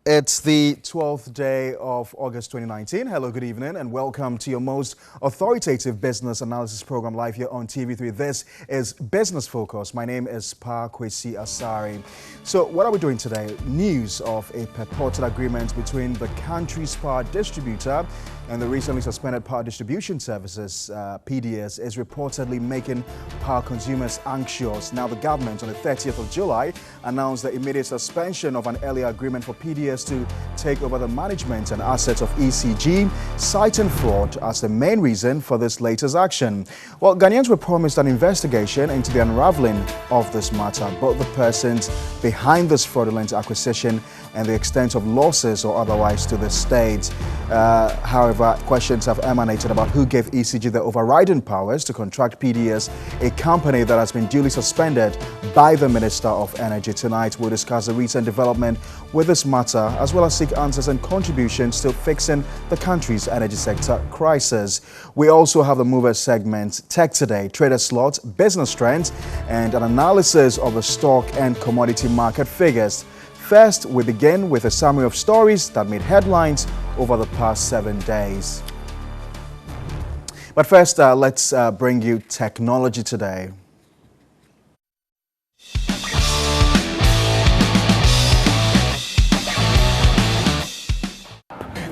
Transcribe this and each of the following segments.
It's the 12th day of August 2019. Hello, good evening, and welcome to your most authoritative business analysis program live here on TV3. This is Business Focus. My name is Pa Kwesi Asari. So what are we doing today? News of a purported agreement between the country's power distributor and the recently suspended power distribution services, PDS, is reportedly making power consumers anxious. Now, the government on the 30th of July announced the immediate suspension of an earlier agreement for PDS to take over the management and assets of ECG, citing fraud as the main reason for this latest action. Well, Ghanaians were promised an investigation into the unraveling of this matter, both the persons behind this fraudulent acquisition and the extent of losses or otherwise to the state. However, questions have emanated about who gave ECG the overriding powers to contract PDS, a company that has been duly suspended by the Minister of Energy. Tonight, we'll discuss the recent development with this matter, as well as seek answers and contributions to fixing the country's energy sector crisis. We also have the Movers segment, Tech Today, Trader Slots, Business Trends, and an analysis of the stock and commodity market figures. First, we begin with a summary of stories that made headlines over the past 7 days. But first, let's bring you technology today.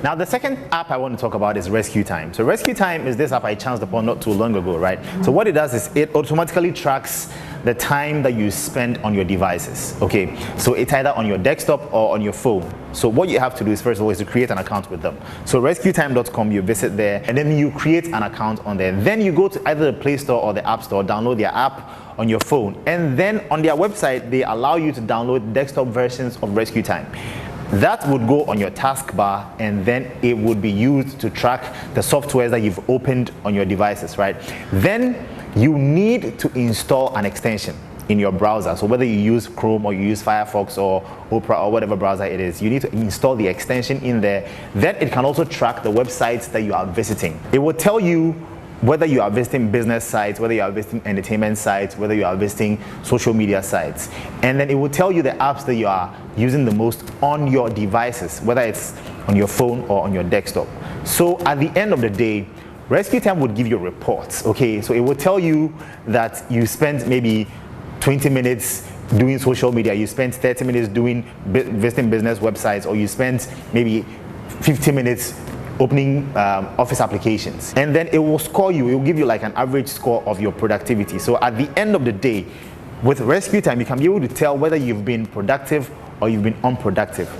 Now, the second app I want to talk about is RescueTime. So RescueTime is this app I chanced upon not too long ago, right? So what it does is it automatically tracks the time that you spend on your devices, okay? So it's either on your desktop or on your phone. So what you have to do is, first of all, is to create an account with them. So rescuetime.com, you visit there, and then you create an account on there. Then you go to either the Play Store or the App Store, download their app on your phone. And then on their website, they allow you to download desktop versions of RescueTime. That would go on your taskbar, and then it would be used to track the software that you've opened on your devices, right? Then you need to install an extension in your browser. So whether you use Chrome or you use Firefox or Opera or whatever browser it is, you need to install the extension in there. Then it can also track the websites that you are visiting. It will tell you whether you are visiting business sites, whether you are visiting entertainment sites, whether you are visiting social media sites. And then it will tell you the apps that you are using the most on your devices, whether it's on your phone or on your desktop. So at the end of the day, RescueTime would give you reports, okay? So it will tell you that you spent maybe 20 minutes doing social media, you spent 30 minutes visiting business websites, or you spent maybe 50 minutes opening office applications. And then it will score you, it will give you like an average score of your productivity. So at the end of the day, with RescueTime, you can be able to tell whether you've been productive or you've been unproductive.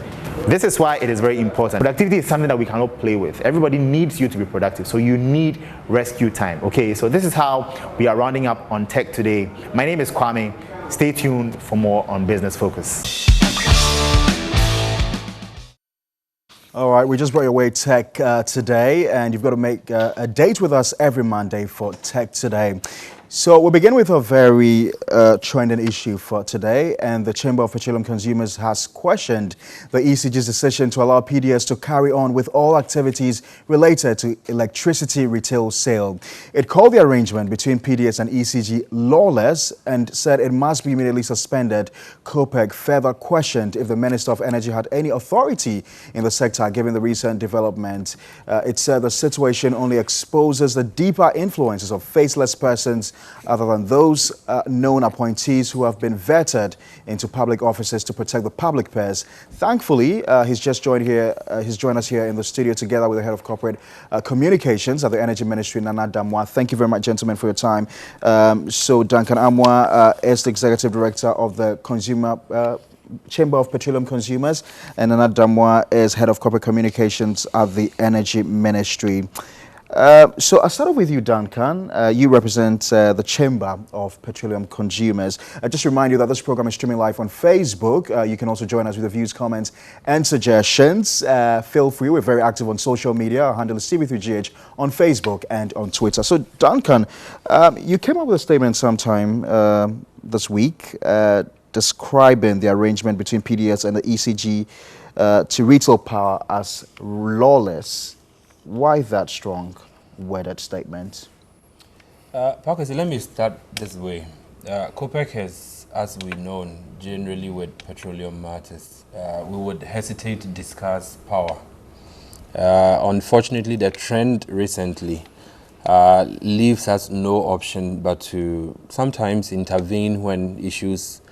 This is why it is very important. Productivity is something that we cannot play with. Everybody needs you to be productive, so you need RescueTime. Okay, so this is how we are rounding up on Tech Today. My name is Kwame. Stay tuned for more on Business Focus. All right, we just brought your way Tech Today, and you've got to make a date with us every Monday for Tech Today. So we'll begin with a very trending issue for today, and the Chamber of Petroleum Consumers has questioned the ECG's decision to allow PDS to carry on with all activities related to electricity retail sale. It called the arrangement between PDS and ECG lawless and said it must be immediately suspended. COPEC further questioned if the Minister of Energy had any authority in the sector given the recent development. It said the situation only exposes the deeper influences of faceless persons other than those known appointees who have been vetted into public offices to protect the public purse. Thankfully, he's joined us here in the studio together with the head of corporate communications at the Energy Ministry, Nana Damwa. Thank you very much, gentlemen, for your time. So Duncan Amwa is the executive director of the Chamber of Petroleum Consumers, and Nana Damwa is head of corporate communications at the Energy Ministry. So I'll start off with you, Duncan. You represent the Chamber of Petroleum Consumers. Just remind you that this program is streaming live on Facebook. You can also join us with the views, comments, and suggestions. Feel free. We're very active on social media. Our handle is CV3GH on Facebook and on Twitter. So, Duncan, you came up with a statement sometime this week describing the arrangement between PDS and the ECG to retail power as lawless. Why that strong worded statement? Parker, let me start this way. COPEC has, as we know, generally with petroleum matters, we would hesitate to discuss power. Unfortunately, the trend recently leaves us no option but to sometimes intervene when issues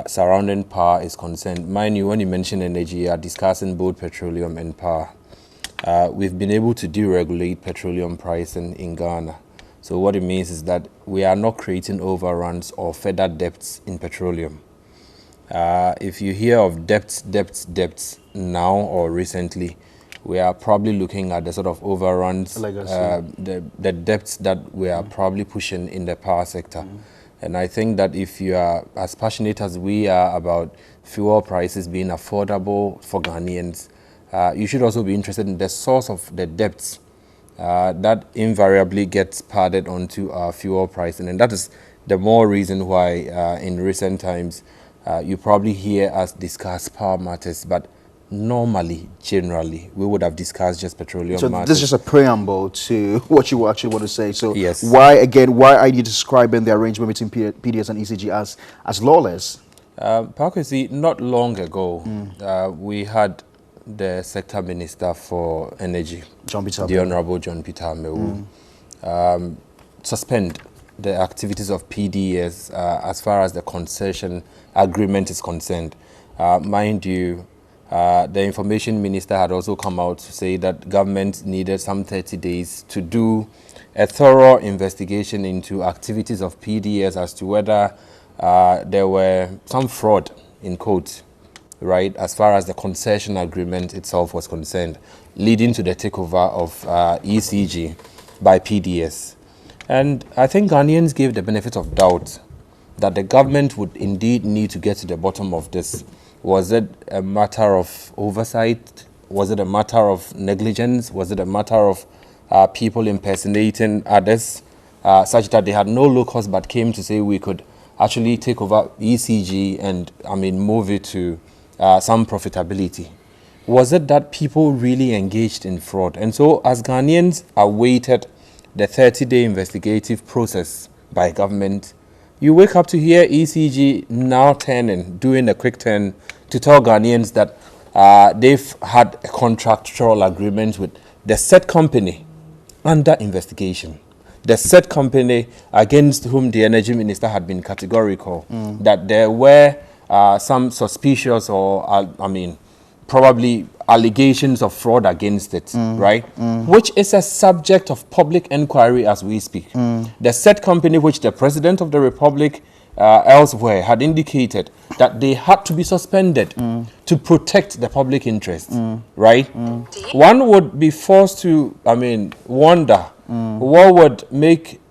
surrounding power is concerned. Mind you, when you mention energy, you are discussing both petroleum and power. We've been able to deregulate petroleum pricing in Ghana. So what it means is that we are not creating overruns or further debts in petroleum. If you hear of debts now or recently, we are probably looking at the sort of overruns, the debts that we are probably pushing in the power sector. And I think that if you are as passionate as we are about fuel prices being affordable for Ghanaians, you should also be interested in the source of the debts that invariably gets padded onto our fuel pricing. And that is the more reason why in recent times you probably hear us discuss power matters, but normally, generally, we would have discussed just petroleum So matters. this is just a preamble to what you actually want to say. So yes. why are you describing the arrangement between PDS and ECG as lawless? Pakisi, not long ago, we had the sector minister for energy, the Honorable John Peter Amewu, suspend the activities of PDS as far as the concession agreement is concerned. Mind you, the information minister had also come out to say that government needed some 30 days to do a thorough investigation into activities of PDS as to whether there were some fraud in quotes, right, as far as the concession agreement itself was concerned, leading to the takeover of ECG by PDS. And I think Ghanaians gave the benefit of doubt that the government would indeed need to get to the bottom of this. Was it a matter of oversight? Was it a matter of negligence? Was it a matter of people impersonating others, such that they had no locus but came to say we could actually take over ECG and, move it to some profitability? Was it that people really engaged in fraud? And so as Ghanaians awaited the 30-day investigative process by government, you wake up to hear ECG now doing a quick turn to tell Ghanaians that they've had a contractual agreement with the said company under investigation. The said company against whom the energy minister had been categorical that there were some suspicious or, probably allegations of fraud against it, right? Which is a subject of public inquiry as we speak. The said company, which the President of the Republic elsewhere had indicated that they had to be suspended to protect the public interest, right? One would be forced to, wonder what would make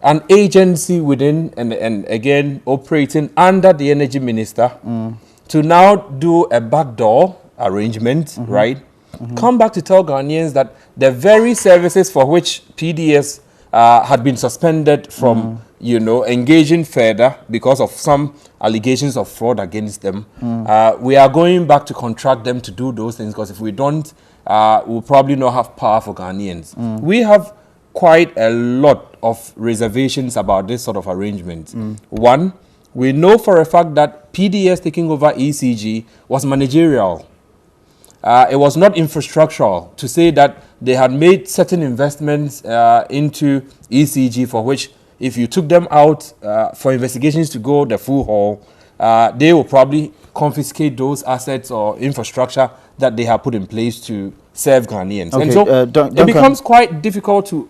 an agency within and again operating under the energy minister to now do a backdoor arrangement, right? Come back to tell Ghanaians that the very services for which PDS had been suspended from, engaging further because of some allegations of fraud against them. We are going back to contract them to do those things because if we don't, we'll probably not have power for Ghanaians. We have quite a lot of reservations about this sort of arrangement. One, we know for a fact that PDS taking over ECG was managerial. It was not infrastructural to say that they had made certain investments into ECG for which if you took them out for investigations to go the full haul, they will probably confiscate those assets or infrastructure that they have put in place to serve Ghanaians. Okay, and so it becomes quite difficult to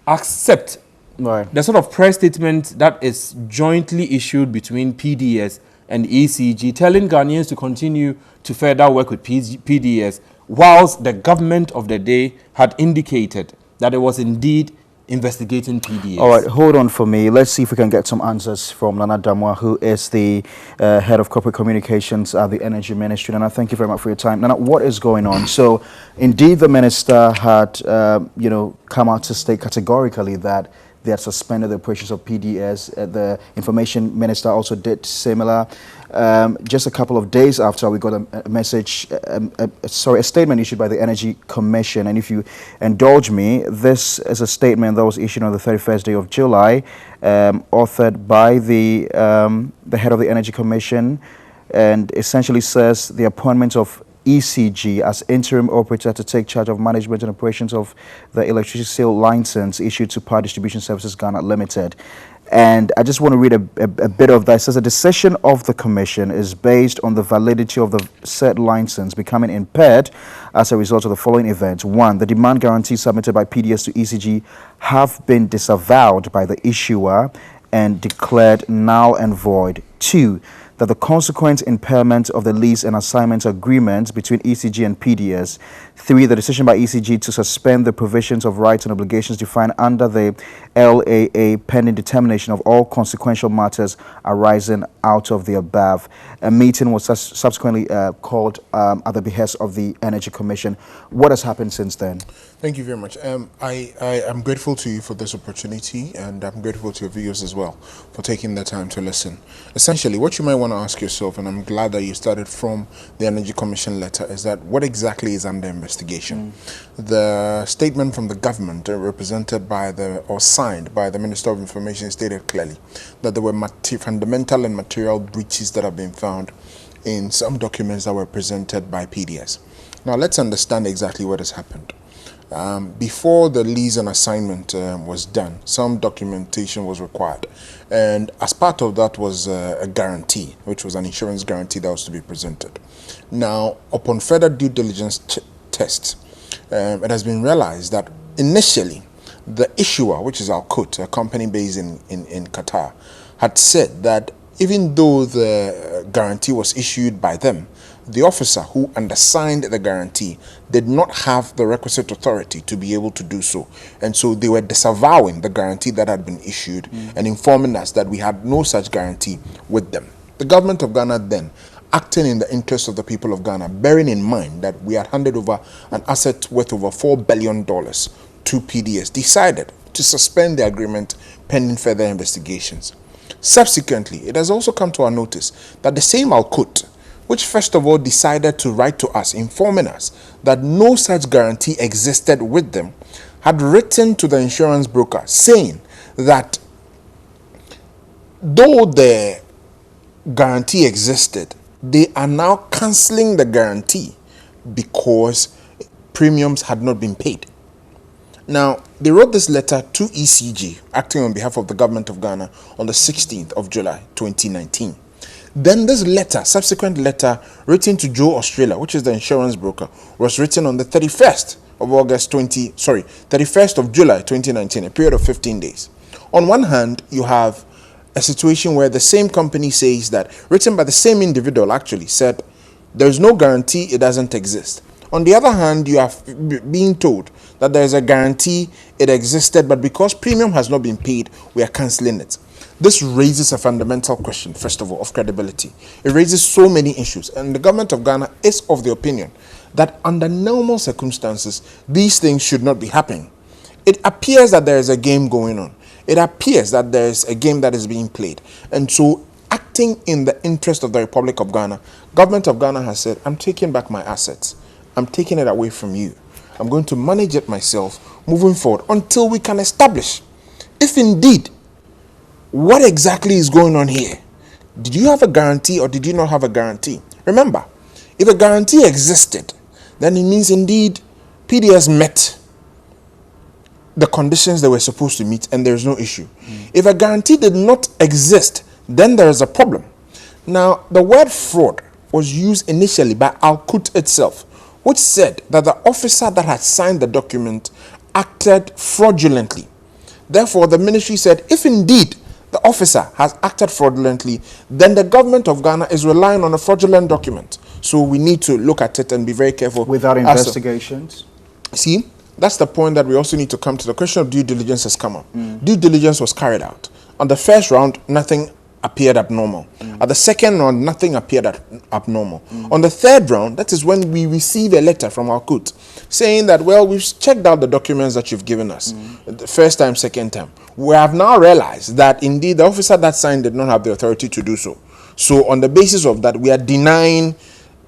accept the sort of press statement that is jointly issued between PDS and ECG, telling Ghanaians to continue to further work with PDS, whilst the government of the day had indicated that it was indeed investigating PDS. All right, hold on for me. Let's see if we can get some answers from Nana Damwa, who is the head of corporate communications at the Energy Ministry. Nana, thank you very much for your time. Nana, what is going on? So, indeed, the minister had, come out to state categorically that they had suspended the operations of PDS. The information minister also did similar. Just a couple of days after, we got a statement issued by the Energy Commission. And if you indulge me, this is a statement that was issued on the 31st day of July, authored by the head of the Energy Commission, and essentially says the appointment of ECG as interim operator to take charge of management and operations of the electricity sale license issued to Power Distribution Services Ghana Limited. And I just want to read a bit of that. It says a decision of the Commission is based on the validity of the said license becoming impaired as a result of the following events. 1. The demand guarantees submitted by PDS to ECG have been disavowed by the issuer and declared null and void. 2. That the consequent impairment of the lease and assignment agreement between ECG and PDS. 3. The decision by ECG to suspend the provisions of rights and obligations defined under the LAA pending determination of all consequential matters arising out of the above. A meeting was subsequently called at the behest of the Energy Commission. What has happened since then? Thank you very much. I am grateful to you for this opportunity, and I'm grateful to your viewers as well for taking the time to listen. Essentially, what you might want to ask yourself, and I'm glad that you started from the Energy Commission letter, is that what exactly is under investigation? The statement from the government represented by or signed by the Minister of Information stated clearly that there were fundamental and material breaches that have been found in some documents that were presented by PDS. Now let's understand exactly what has happened. Before the lease and assignment was done, some documentation was required, and as part of that was a guarantee, which was an insurance guarantee that was to be presented. Now, upon further due diligence tests, it has been realized that initially the issuer, which is Alkut, a company based in Qatar, had said that even though the guarantee was issued by them, the officer who undersigned the guarantee did not have the requisite authority to be able to do so. And so they were disavowing the guarantee that had been issued and informing us that we had no such guarantee with them. The government of Ghana then, acting in the interest of the people of Ghana, bearing in mind that we had handed over an asset worth over $4 billion to PDS, decided to suspend the agreement pending further investigations. Subsequently, it has also come to our notice that the same Alkut, which first of all decided to write to us, informing us that no such guarantee existed with them, had written to the insurance broker saying that though the guarantee existed, they are now cancelling the guarantee because premiums had not been paid. Now, they wrote this letter to ECG, acting on behalf of the government of Ghana, on the 16th of July, 2019. Then this letter, subsequent letter written to Joe Australia, which is the insurance broker, was written on the 31st of July 2019, a period of 15 days. On one hand, you have a situation where the same company says that, written by the same individual actually, said there's no guarantee, it doesn't exist. On the other hand, you are being told that there is a guarantee, it existed, but because premium has not been paid, we are cancelling it. This raises a fundamental question, first of all, of credibility. It raises so many issues, and the government of Ghana is of the opinion that under normal circumstances, these things should not be happening. It appears that there is a game going on. It appears that there is a game that is being played. And so, acting in the interest of the Republic of Ghana, government of Ghana has said, I'm taking back my assets. I'm taking it away from you. I'm going to manage it myself moving forward until we can establish if indeed what exactly is going on here. Did you have a guarantee or did you not have a guarantee? Remember, if a guarantee existed, then it means indeed PDS met the conditions they were supposed to meet and there is no issue. If a guarantee did not exist, then there is a problem. Now, the word fraud was used initially by Alkut itself, which said that the officer that had signed the document acted fraudulently. Therefore, the ministry said, if indeed the officer has acted fraudulently, then the government of Ghana is relying on a fraudulent document. So we need to look at it and be very careful. Without investigations? See, that's the point that we also need to come to. The question of due diligence has come up. Due diligence was carried out. On the first round, nothing appeared abnormal. At the second round, nothing appeared abnormal. On the third round, that is when we receive a letter from our court saying that, well, we've checked out the documents that you've given us, the first time, second time. We have now realized that indeed the officer that signed did not have the authority to do so. So on the basis of that, we are denying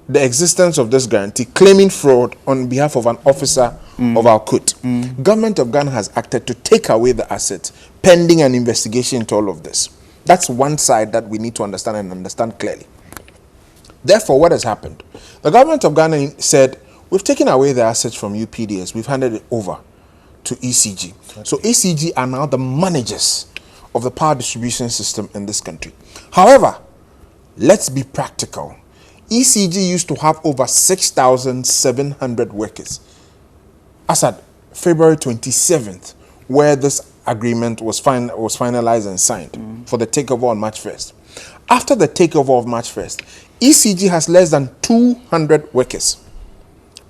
the existence of this guarantee, claiming fraud on behalf of an officer of our court. Government of Ghana has acted to take away the assets pending an investigation into all of this. That's one side that we need to understand and understand clearly. Therefore, what has happened? The government of Ghana said, we've taken away the assets from UPDS, we've handed it over to ECG. Okay. So ECG are now the managers of the power distribution system in this country. However, let's be practical. ECG used to have over 6,700 workers as at February 27th, where this agreement was finalized and signed for the takeover on March 1st. After the takeover of March 1st, ECG has less than 200 workers.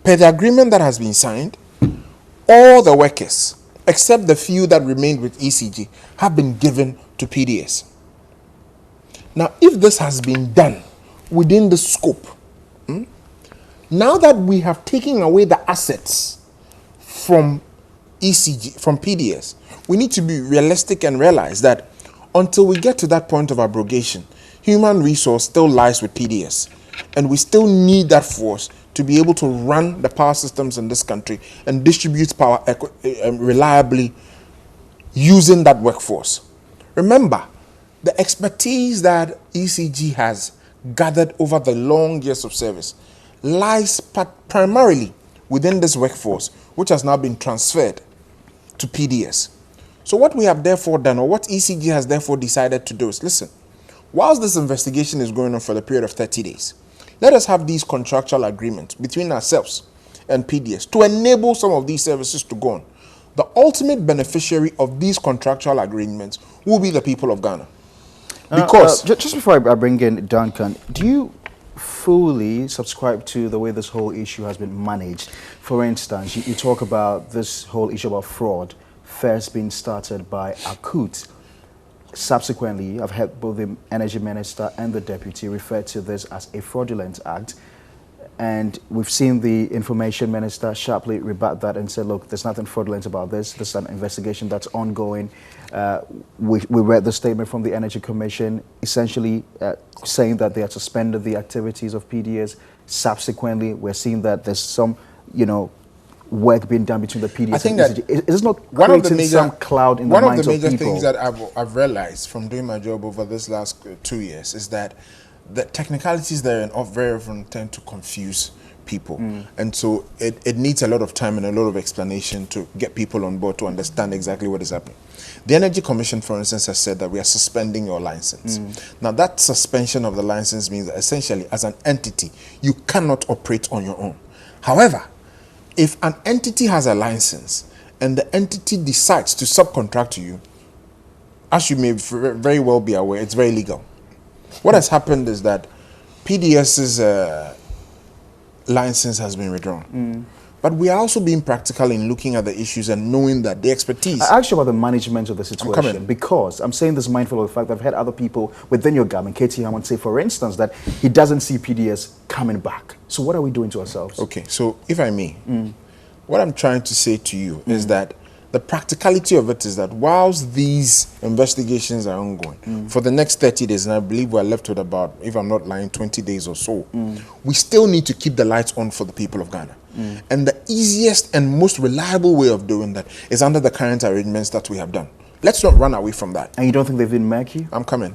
Per the agreement that has been signed, all the workers, except the few that remained with ECG, have been given to PDS. Now, if this has been done within the scope, now that we have taken away the assets from ECG, from PDS, we need to be realistic and realize that until we get to that point of abrogation, human resource still lies with PDS. And we still need that force to be able to run the power systems in this country and distribute power reliably using that workforce. Remember, the expertise that ECG has gathered over the long years of service lies primarily within this workforce, which has now been transferred to PDS. So what we have therefore done, or what ECG has therefore decided to do is, listen, whilst this investigation is going on for the period of 30 days, let us have these contractual agreements between ourselves and PDS to enable some of these services to go on. The ultimate beneficiary of these contractual agreements will be the people of Ghana. Because just before I bring in Duncan, do you fully subscribe to the way this whole issue has been managed? For instance, you talk about this whole issue about fraud first being started by Akut. Subsequently, I've heard both the energy minister and the deputy refer to this as a fraudulent act. And we've seen the information minister sharply rebut that and said, look, there's nothing fraudulent about this. This is an investigation that's ongoing. We read the statement from the Energy Commission, essentially saying that they had suspended the activities of PDS. Subsequently, we're seeing that there's some, work being done between the PDS. I think and ECG. Is this not creating some cloud in the minds of people? One of the major things that I've realized from doing my job over this last 2 years is that the technicalities there very often tend to confuse people. And so it needs a lot of time and a lot of explanation to get people on board to understand exactly what is happening. The Energy Commission, for instance, has said that we are suspending your license. Now, that suspension of the license means that essentially, as an entity, you cannot operate on your own. However, if an entity has a license and the entity decides to subcontract to you, as you may very well be aware, it's very legal. What has happened is that PDS's license has been withdrawn. But we are also being practical in looking at the issues and knowing that the expertise... I asked you about the management of the situation because I'm saying this mindful of the fact that I've had other people within your government, KT Hammond, say, for instance, that he doesn't see PDS coming back. So what are we doing to ourselves? Okay, so if I may, what I'm trying to say to you is that the practicality of it is that whilst these investigations are ongoing, for the next 30 days, and I believe we're left with about, if I'm not lying, 20 days or so, we still need to keep the lights on for the people of Ghana. And the easiest and most reliable way of doing that is under the current arrangements that we have done. Let's not run away from that. And you don't think they've been murky? I'm coming.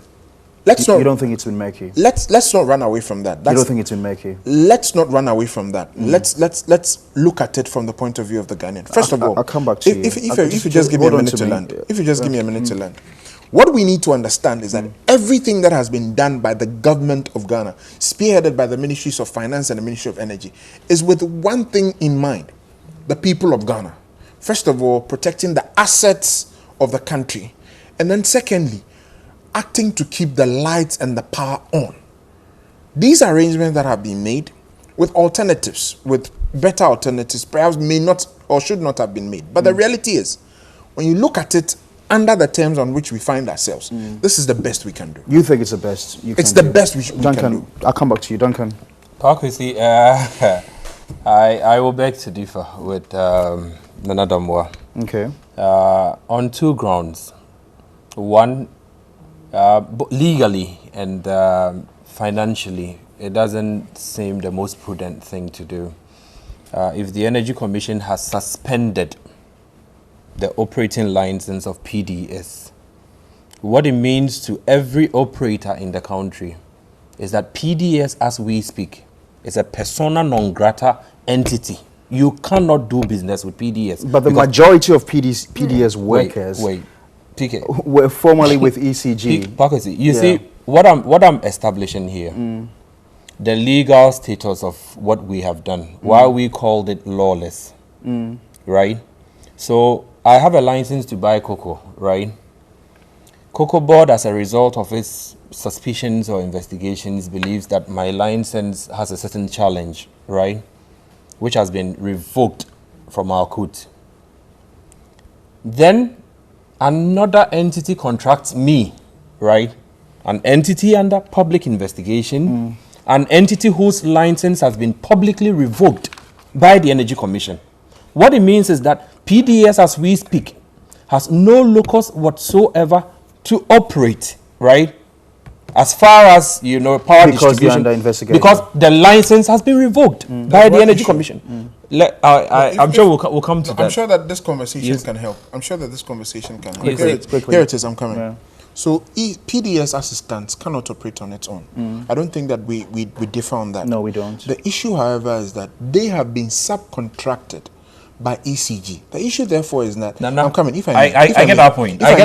You don't think it's been murky? Let's not run away from that. You don't think it's been murky? Let's not run away from that. Let's look at it from the point of view of the Ghanaian. First of all, I'll come back to you. If you just give me a minute to land. If you just give me a minute to land. What we need to understand is that everything that has been done by the government of Ghana, spearheaded by the Ministries of Finance and the Ministry of Energy, is with one thing in mind: the people of Ghana. First of all, protecting the assets of the country, and then secondly, acting to keep the lights and the power on. These arrangements that have been made with alternatives, with better alternatives, perhaps may not or should not have been made. But the reality is, when you look at it under the terms on which we find ourselves, this is the best we can do. You think it's the best you It's can the do? best we can do. I'll come back to you, Duncan. Parkwesi, I will beg to differ with Nana Damwa. Okay. On two grounds. One, legally and financially, it doesn't seem the most prudent thing to do. If the Energy Commission has suspended the operating license of PDS, what it means to every operator in the country is that PDS, as we speak, is a persona non grata entity. You cannot do business with PDS. But the majority of PDS workers PK. were formerly with ECG. You see, what I'm establishing here, the legal status of what we have done, why we called it lawless, right? So I have a license to buy cocoa, right? Cocoa Board, as a result of its suspicions or investigations, believes that my license has a certain challenge, right? Which has been revoked from our court. Then another entity contracts me, right? An entity under public investigation, an entity whose license has been publicly revoked by the Energy Commission. What it means is that PDS, as we speak, has no locus whatsoever to operate, right? As far as, power distribution, under investigation. because the license has been revoked by the Energy Commission. I'm sure we'll come to that. I'm sure that this conversation can help. I'm sure that this conversation can help. Here it is, I'm coming. Yeah. So PDS as it stands cannot operate on its own. I don't think that we differ on that. No, we don't. The issue, however, is that they have been subcontracted by ECG. The issue, therefore, is that I'm coming. If I get that point. I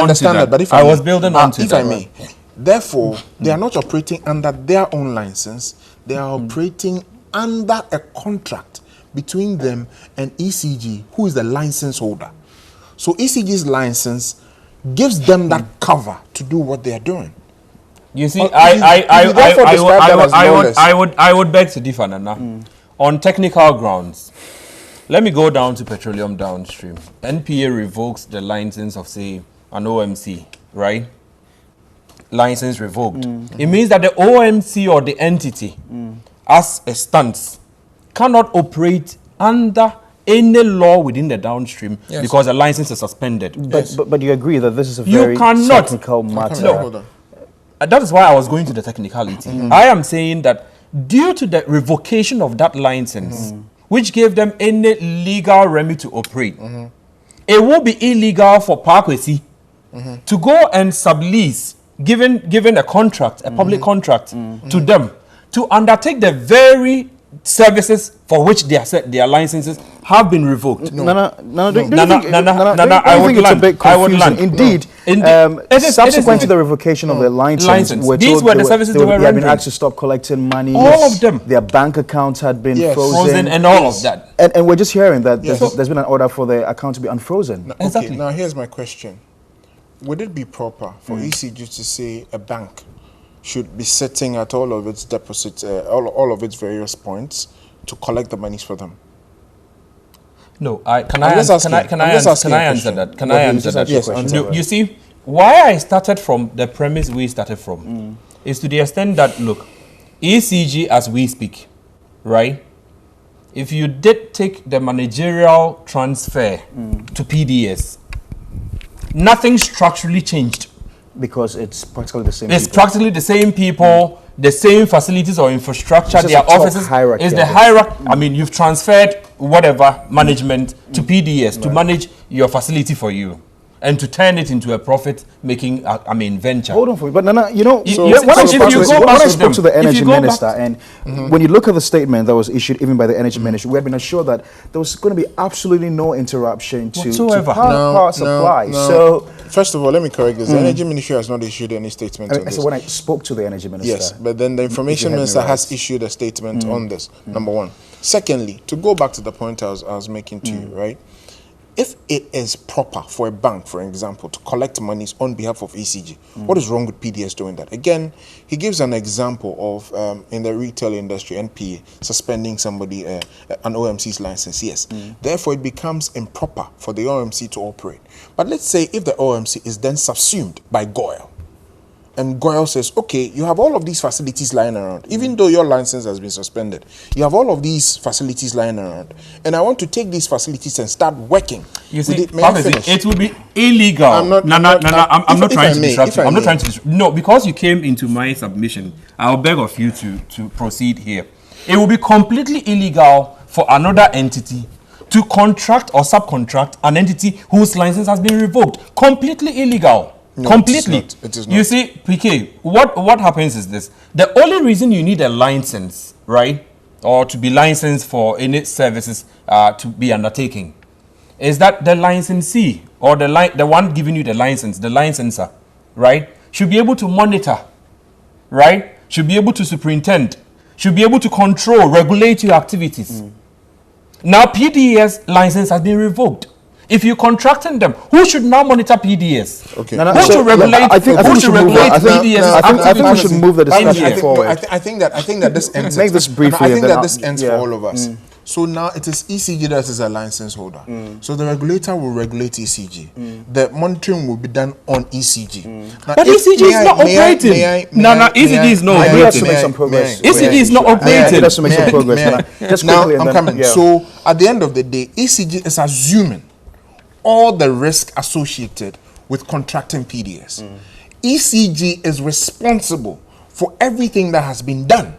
understand that, but if I was building on to that, if I may, therefore, they are not operating under their own license. They are operating under a contract between them and ECG, who is the license holder. So ECG's license gives them that cover to do what they are doing. You see, I would beg to differ, Nana. On technical grounds, let me go down to petroleum downstream. NPA revokes the license of, say, an OMC, right? License revoked. It means that the OMC or the entity, as it stands, cannot operate under any law within the downstream because the license is suspended. But you agree that this is a very technical matter? That is why I was going to the technicality. I am saying that due to the revocation of that license, which gave them any legal remedy to operate, it will be illegal for Parkwesi to go and sublease, given a contract, a public contract to them, to undertake the very services for which their licenses have been revoked. I would land. Indeed, subsequent to the revocation of the license, these were the services they were rendering. They had been asked to stop collecting money. All of them. Their bank accounts had been frozen. And all of that. And we're just hearing that there's been an order for the account to be unfrozen. Exactly. Now here's my question. Would it be proper for ECG to say a bank should be sitting at all of its deposits, all of its various points to collect the monies for them? No, can I answer that? Yes. You see, why I started from the premise we started from is to the extent that, look, ECG as we speak, right? If you did take the managerial transfer to PDS, nothing structurally changed. Because it's practically the same It's practically the same people, the same facilities or infrastructure, their offices. Hierarchy is the hierarchy. I mean, you've transferred whatever management to PDS to manage your facility for you and to turn it into a profit-making, venture. Hold on for me. But Nana, when I spoke to the energy minister, and when you look at the statement that was issued even by the energy ministry, we had been assured that there was going to be absolutely no interruption to power supply. So, first of all, let me correct this. The energy ministry has not issued any statement on this. So when I spoke to the energy minister. Yes, but then the information minister has issued a statement on this, number one. Secondly, to go back to the point I was making to you, right? if it is proper for a bank, for example, to collect monies on behalf of ECG, what is wrong with PDS doing that? Again, he gives an example of in the retail industry, NPA suspending somebody, an OMC's license. Yes. Therefore, it becomes improper for the OMC to operate. But let's say if the OMC is then subsumed by GOIL, and GOIL says, okay, you have all of these facilities lying around. Even though your license has been suspended, you have all of these facilities lying around. And I want to take these facilities and start working. You see, it will be illegal. I'm not trying to disrupt you. I'm not trying to disrupt. No, because you came into my submission, I'll beg of you to proceed here. It will be completely illegal for another entity to contract or subcontract an entity whose license has been revoked. Completely illegal. No, completely. It is not. You see, PK, what happens is this. The only reason you need a license, right, or to be licensed for any services to be undertaking, is that the licensee or the one giving you the license, the licenser, right, should be able to monitor, right, should be able to superintend, should be able to control, regulate your activities. Now, PDS license has been revoked. If you contracting them, who should now monitor PDS? Okay. Who should regulate? I think we should move the discussion forward. I think that this ends. Make this briefly. I think that this ends for all of us. So now it is ECG that is a license holder. So the regulator will regulate ECG. The monitoring will be done on ECG. Now, but ECG is not operating. ECG is not operating. Let's make some progress. ECG is not operating. Let's make some progress. Now I'm coming. So at the end of the day, ECG is assuming all the risk associated with contracting PDS. ECG is responsible for everything that has been done.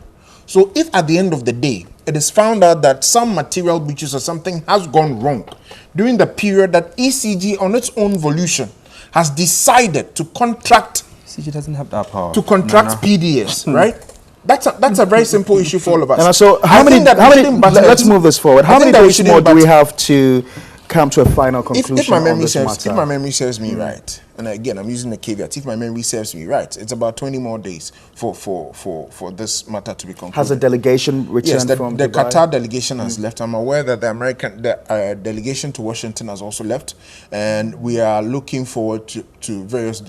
So if at the end of the day, it is found out that some material breaches or something has gone wrong during the period that ECG on its own volition has decided to contract, ECG doesn't have that power. To contract PDS, right? That's a very simple issue for all of us. And so let's move this forward. How many days more do we have to come to a final conclusion if my memory on this serves, matter? If my memory serves me right, and again I'm using the caveat, if my memory serves me right, it's about 20 more days for this matter to be concluded. Has a delegation returned from the Dubai? Qatar delegation has left. I'm aware that the delegation to Washington has also left, and we are looking forward to various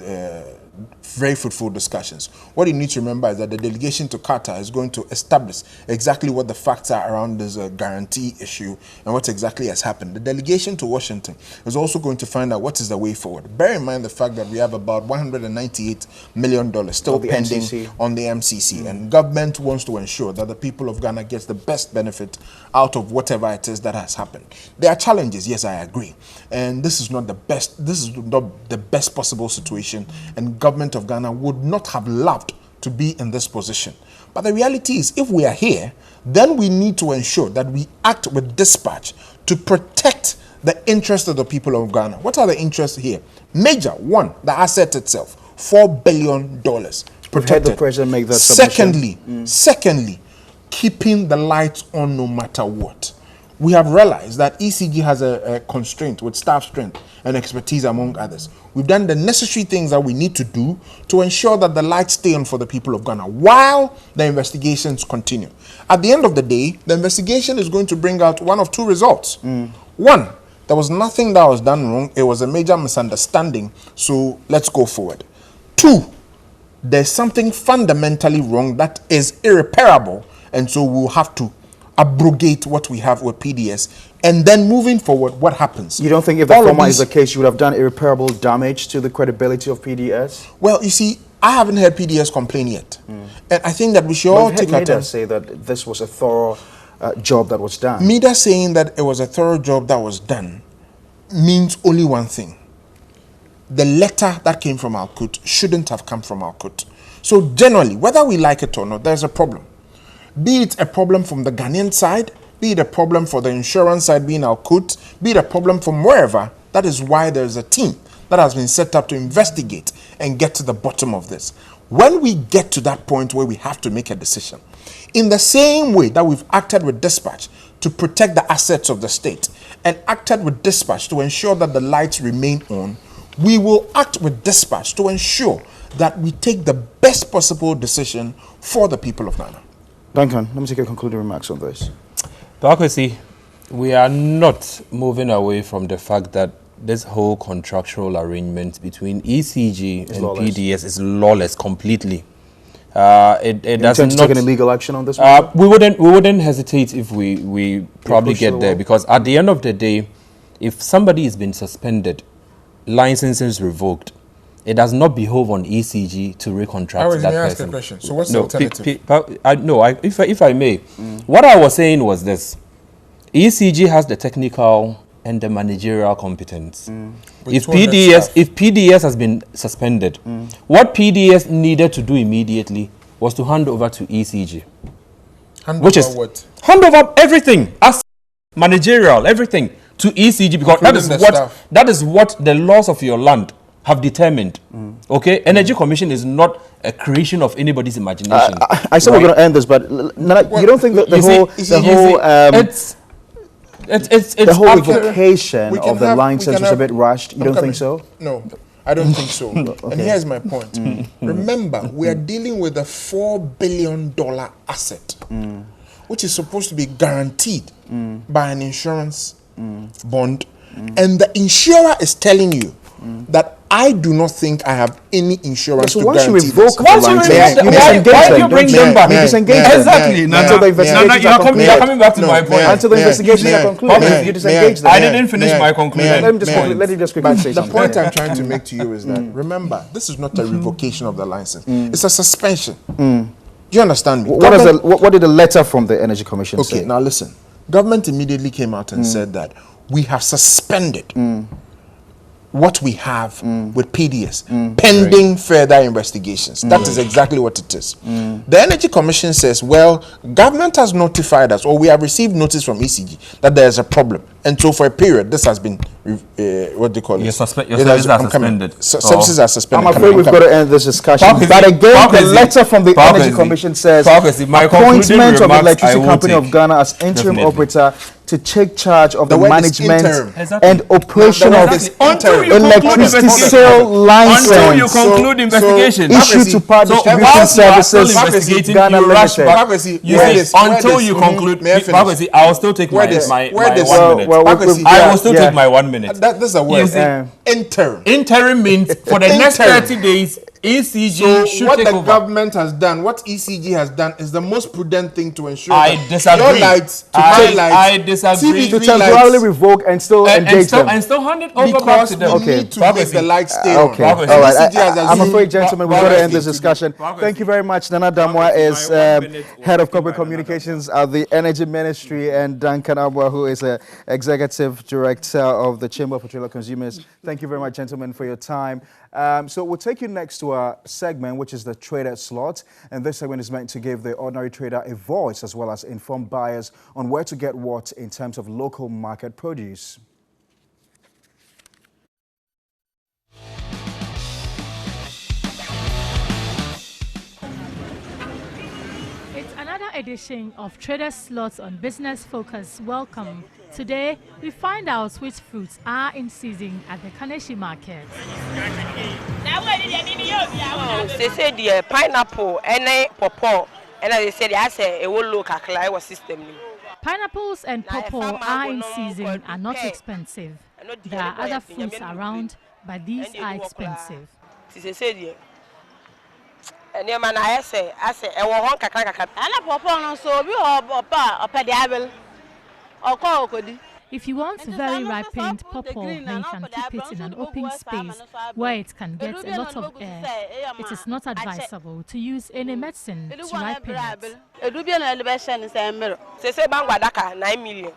very fruitful discussions. What you need to remember is that the delegation to Qatar is going to establish exactly what the facts are around this guarantee issue and what exactly has happened. The delegation to Washington is also going to find out what is the way forward. Bear in mind the fact that we have about $198 million still pending on the MCC, and government wants to ensure that the people of Ghana gets the best benefit out of whatever it is that has happened. There are challenges, yes, I agree, and this is not the best possible situation, and government of Ghana would not have loved to be in this position. But the reality is, if we are here, then we need to ensure that we act with dispatch to protect the interests of the people of Ghana. What are the interests here? Major one, the asset itself, $4 billion protected. The president make that submission. Secondly, keeping the lights on no matter what. We have realized that ECG has a constraint with staff strength and expertise, among others. We've done the necessary things that we need to do to ensure that the lights stay on for the people of Ghana while the investigations continue. At the end of the day, the investigation is going to bring out one of two results. One, there was nothing that was done wrong. It was a major misunderstanding, so let's go forward. Two, there's something fundamentally wrong that is irreparable, and so we'll have to abrogate what we have with PDS, and then moving forward, what happens? You don't think if the former is the case, you would have done irreparable damage to the credibility of PDS? Well, you see, I haven't heard PDS complain yet, and I think that we should all take our time. Say that this was a thorough job that was done. Mida saying that it was a thorough job that was done means only one thing: the letter that came from Al-Qut shouldn't have come from Al-Qut. So generally, whether we like it or not, there's a problem. Be it a problem from the Ghanaian side, be it a problem for the insurance side being Al-Qut, be it a problem from wherever. That is why there's a team that has been set up to investigate and get to the bottom of this. When we get to that point where we have to make a decision, in the same way that we've acted with dispatch to protect the assets of the state and acted with dispatch to ensure that the lights remain on, we will act with dispatch to ensure that we take the best possible decision for the people of Ghana. Duncan, let me take your concluding remarks on this. Democracy, We are not moving away from the fact that this whole contractual arrangement between ECG and lawless. PDS is lawless completely. It does intend to not take any legal action on this one? we wouldn't hesitate if we probably get there, because at the end of the day, if somebody has been suspended, licenses revoked, it does not behove on ECG to recontract that ask person. a question. So what's the alternative? If I may, what I was saying was this: ECG has the technical and the managerial competence. If 200 PDS has been suspended, what PDS needed to do immediately was to hand over to ECG, Hand which over is what? hand over everything, as managerial, everything to ECG, because that is what the laws of your land have determined. Okay, Energy Commission is not a creation of anybody's imagination. I said we're going to end this, but Nana, you don't think that the whole revocation of the license was a bit rushed? You don't think so? No, I don't think so. And here's my point. Remember, we are dealing with a $4 billion asset, which is supposed to be guaranteed by an insurance bond. And the insurer is telling you that I do not think I have any insurance to guarantee this. Why do you bring them back? Exactly. Until the investigations are concluded. You're coming back to my point. Until the investigations are concluded. You disengage them. I didn't finish my conclusion. Let me just quickly say something. The point I'm trying to make to you is that, remember, this is not a revocation of the license. It's a suspension. Do you understand me? What did the letter from the Energy Commission say? Okay, now listen. Government immediately came out and said that we have suspended what we have with PDS pending further investigations. That is exactly what it is. The Energy Commission says, well, government has notified us, or we have received notice from ECG that there is a problem. And so for a period, this has been, what do you call it? Your services are suspended. Services are suspended. I'm afraid we've got to end this discussion. But again, the letter from the Energy Commission says appointment of the Electricity Company of Ghana as interim operator to take charge of the management and operation of electricity sale license. Until you conclude investigation. Issued to power distribution services Ghana Limited. Until you conclude, I will still take my 1 minute. I will still take my 1 minute. That's a word. Interim. Interim means for the next 30 days, ECG should what take the over. Government has done, what ECG has done, is the most prudent thing to ensure I that disagree. your lights to my lights, I disagree. To temporarily revoke and still engage them. And still hand it over back to them. We need to make the lights stay on. Okay. All right. I'm afraid, gentlemen, we've got to end this discussion. Thank you very much. Nana Damwa is Head of Corporate Communications at the Energy Ministry, and Duncan Abwa, who is Executive Director of the Chamber of Petroleum Consumers. Thank you very much, gentlemen, for your time. So we'll take you next to our segment, which is the trader slot. And this segment is meant to give the ordinary trader a voice, as well as inform buyers on where to get what in terms of local market produce. It's another edition of Trader Slots on Business Focus. Welcome. Today, we find out which fruits are in season at the Kaneshi market. They said the pineapple and pawpaw, and they said I say it will look like our system. Pineapples and pawpaw are in season and not expensive. There are other fruits around, but these are expensive. They said and your man I say I want one kakaka. And a pawpaw so we are pediable. If you want very ripened pawpaw, then you can keep it in an open space where it can get a lot of air. It is not advisable to use any medicine to ripen it. They say Bangwadaka 9 million.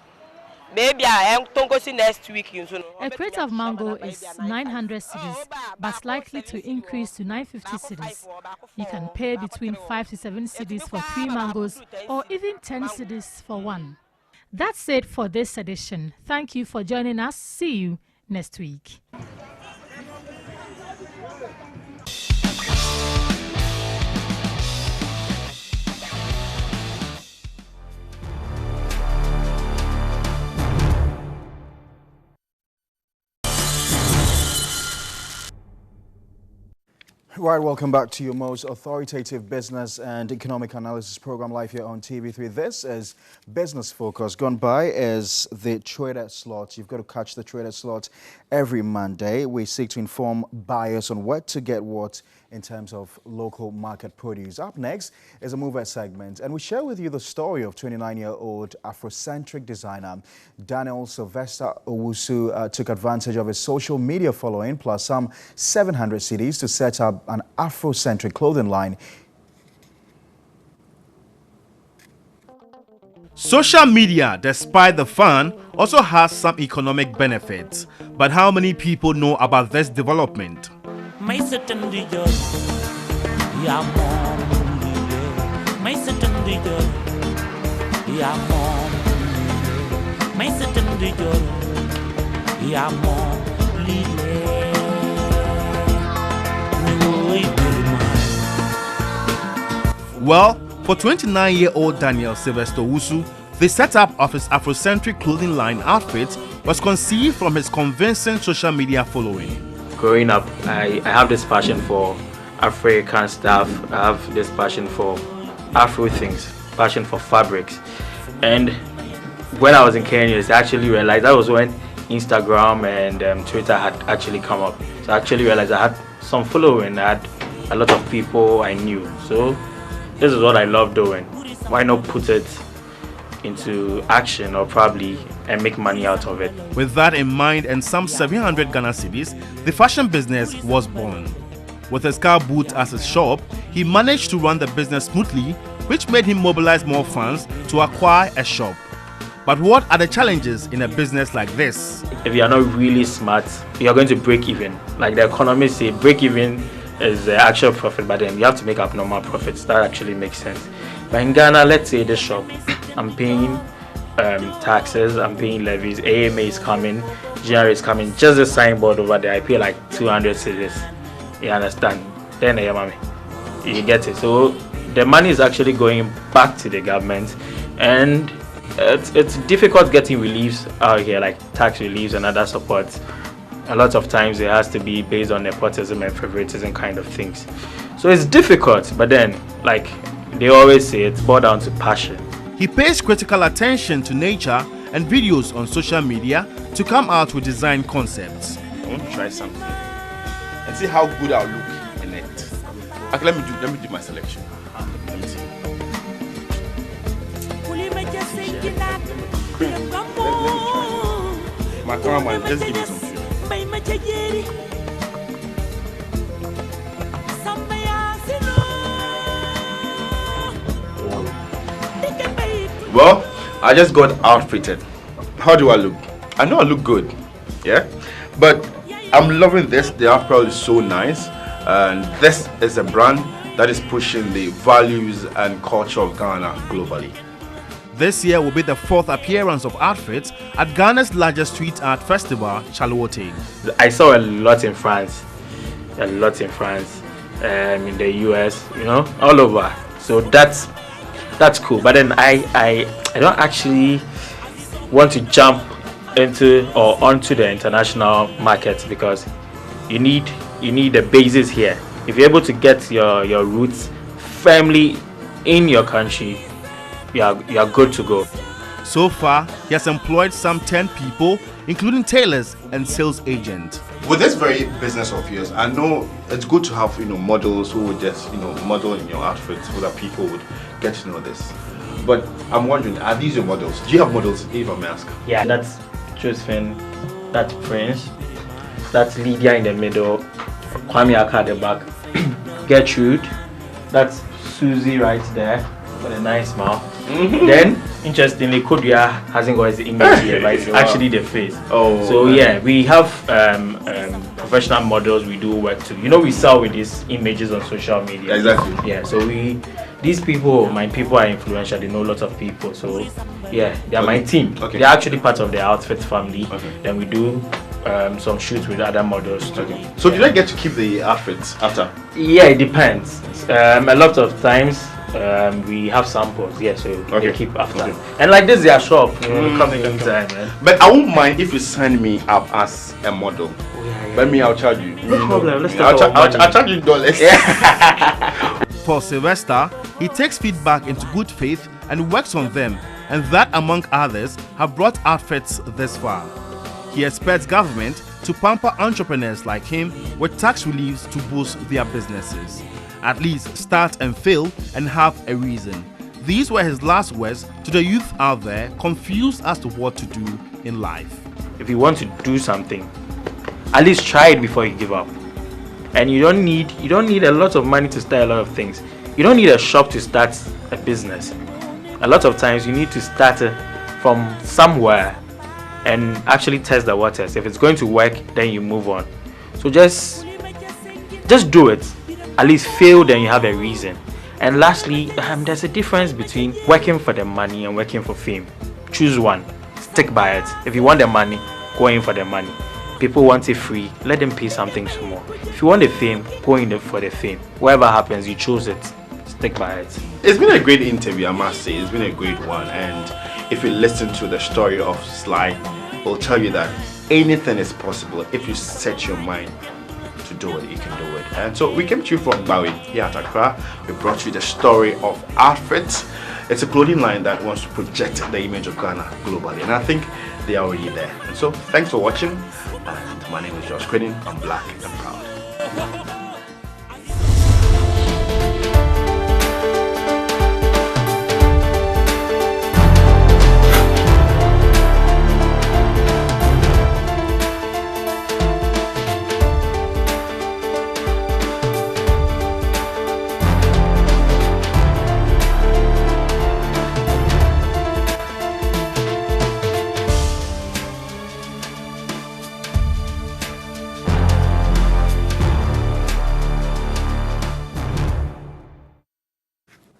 Maybe I am going to see next week. A crate of mango is 900 cedis, but likely to increase to 950 cedis. You can pay between 5 to 7 cedis for 3 mangoes, or even 10 cedis for 1. That's it for this edition. Thank you for joining us. See you next week. Right, welcome back to your most authoritative business and economic analysis program live here on TV3. This is Business Focus. Gone by is the trader slot. You've got to catch the trader slot every Monday. We seek to inform buyers on where to get what in terms of local market produce. Up next is a mover segment, and we share with you the story of 29-year-old Afrocentric designer Daniel Sylvester Owusu took advantage of his social media following plus some 700 cedis to set up an Afrocentric clothing line. Social media, despite the fun, also has some economic benefits. But how many people know about this development? Well, for 29-year-old Daniel Sylvester Owusu, the setup of his Afrocentric clothing line outfit was conceived from his convincing social media following. Growing up, I have this passion for African stuff. I have this passion for Afro things, passion for fabrics. And when I was in Kenya, I actually realized that was when Instagram and Twitter had actually come up. So I actually realized I had some following. I had a lot of people I knew. So this is what I love doing. Why not put it into action or probably and make money out of it? With that in mind and some 700 Ghana cedis, the fashion business was born. With his car boot as his shop, he managed to run the business smoothly, which made him mobilize more funds to acquire a shop. But what are the challenges in a business like this? If you are not really smart, you're going to break even. Like the economists say, break even is the actual profit, but then you have to make abnormal profits. That actually makes sense. But in Ghana, let's say this shop, I'm paying taxes, I'm paying levies, AMA is coming, GRA is coming, just the signboard over there, I pay like 200 cedis. You understand? Then you get it. So the money is actually going back to the government, and it's difficult getting reliefs out here, like tax reliefs and other supports. A lot of times it has to be based on nepotism and favoritism kind of things. So it's difficult, but then, like they always say, it's boiled down to passion. He pays critical attention to nature and videos on social media to come out with design concepts. I want to try something and see how good I'll look in it. Okay, let me do my selection. Let me see. Let me try. My cameraman, just give me some food. Well, I just got outfitted. How do I look? I know I look good, yeah? But I'm loving this. The apparel is so nice. And this is a brand that is pushing the values and culture of Ghana globally. This year will be the 4th appearance of outfits at Ghana's largest street art festival, Chalwote. I saw a lot in France, in the US, all over. So that's cool. But then I don't actually want to jump into or onto the international market, because you need the basis here. If you're able to get your roots firmly in your country, you are good to go. So far, he has employed some 10 people, including tailors and sales agents. With this very business of yours, I know it's good to have models who would just model in your outfits so that people would get to know this. But I'm wondering, are these your models? Do you have models, if I may ask? Yeah, that's Josephine, that's Prince, that's Lydia in the middle, Kwame Aka at the back, Gertrude, that's Susie right there with a nice smile. Then, interestingly, Kodria hasn't got his image here, but it's actually the face. Oh, so yeah, we have professional models. We do work too. We sell with these images on social media. Exactly. Yeah. So these people, my people are influential. They know a lot of people. So yeah, they are my team. Okay. They're actually part of the outfit family. Okay. Then we do some shoots with other models too. Okay. So do they get to keep the outfits after? Yeah, it depends. A lot of times. We have samples, so they keep after. Okay. And like this is their shop, come anytime, man. But I won't mind if you sign me up as a model. Oh, But me, I'll charge you. No problem. Let's I'll, talk about money. I'll charge you dollars. For Sylvester, he takes feedback into good faith and works on them, and that, among others, have brought outfits this far. He expects government to pamper entrepreneurs like him with tax reliefs to boost their businesses. At least start and fail and have a reason. These were his last words to the youth out there confused as to what to do in life. If you want to do something, at least try it before you give up. And you don't need a lot of money to start a lot of things. You don't need a shop to start a business. A lot of times you need to start from somewhere and actually test the waters. If it's going to work, then you move on. So just do it. At least fail, then you have a reason. And lastly, there's a difference between working for the money and working for fame. Choose one. Stick by it. If you want the money, go in for the money. People want it free, let them pay something small. If you want the fame, go in for the fame. Whatever happens, you choose it. Stick by it. It's been a great interview, I must say. It's been a great one. And if you listen to the story of Sly, it'll tell you that anything is possible if you set your mind to do it, you can do it. And so we came to you from Bawi here at Accra. We brought you the story of Outfit. It's a clothing line that wants to project the image of Ghana globally, and I think they are already there. And so thanks for watching, and my name is Josh Quinnin. I'm black and proud.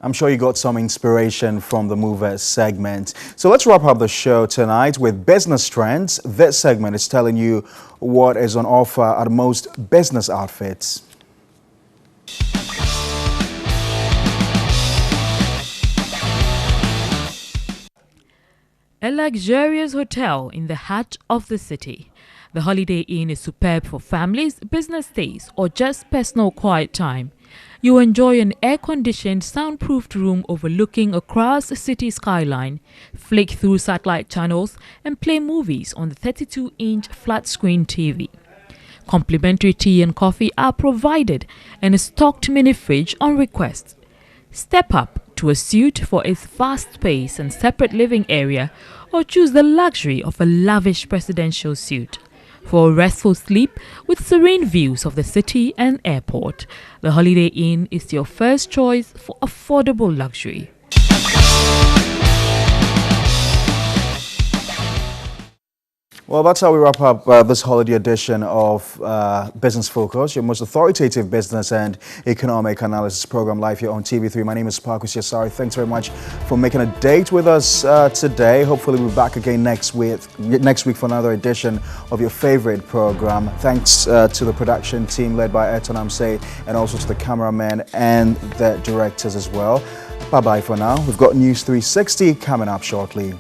I'm sure you got some inspiration from the Mover segment. So let's wrap up the show tonight with Business Trends. This segment is telling you what is on offer at most business outfits. A luxurious hotel in the heart of the city. The Holiday Inn is superb for families, business stays, or just personal quiet time. You enjoy an air-conditioned, soundproofed room overlooking across the city skyline, flick through satellite channels, and play movies on the 32-inch flat-screen TV. Complimentary tea and coffee are provided, and a stocked mini fridge on request. Step up to a suite for its vast space and separate living area, or choose the luxury of a lavish presidential suite. For a restful sleep with serene views of the city and airport, the Holiday Inn is your first choice for affordable luxury. Well, that's how we wrap up this holiday edition of Business Focus, your most authoritative business and economic analysis program live here on TV3. My name is Parkus Yasari. Thanks very much for making a date with us today. Hopefully we'll be back again next week for another edition of your favorite program. Thanks to the production team led by Eton Amsay, and also to the cameramen and the directors as well. Bye-bye for now. We've got News 360 coming up shortly.